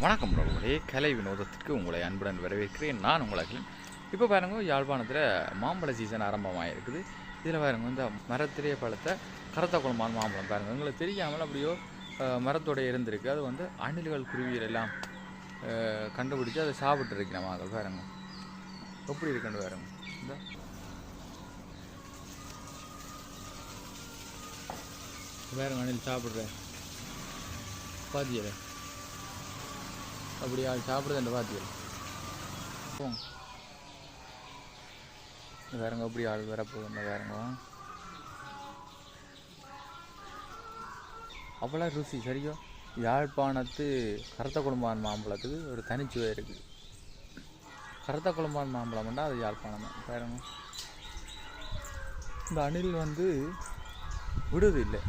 வணக்கம் நண்பர்களே, கலை வினோதத்திற்கு உங்களை அன்புடன் வரவேற்கிறேன். நான் உங்களுக்கு இப்போ பாருங்க, யாழ்ப்பாணத்தில் மாம்பழ சீசன் ஆரம்பமாக இருக்குது. இதில் பாருங்க, இந்த மரத்திலே பழுத்த கருத்த குளமான மாம்பழம் பாருங்கள், எங்களுக்கு தெரியாமல் அப்படியோ மரத்தோடைய இருந்திருக்கு. அது வந்து அணில்கள் குருவியல் எல்லாம் கண்டுபிடிச்சி அதை சாப்பிட்டு இருக்கிற மாங்கள் பாருங்க, எப்படி இருக்குன்னு பாருங்க. இந்த பாருங்க, அணில் சாப்பிட்ற பாத்தியல அப்படி ஆள் சாப்பிடுது பாத்தியல் போங்க. வேறங்க அப்படி ஆள் வரப்போகுது வேறங்க. அவ்வளோ ருசி சரியோ. யாழ்ப்பாணத்து கருத்த குழம்பான் மாம்பழத்துக்கு ஒரு தனிச்சுவை இருக்குது. கருத்த குழம்பான் மாம்பழம்னா அது யாழ்ப்பாணம் தான் பாருங்க. இந்த அணில் வந்து விடுது இல்லை.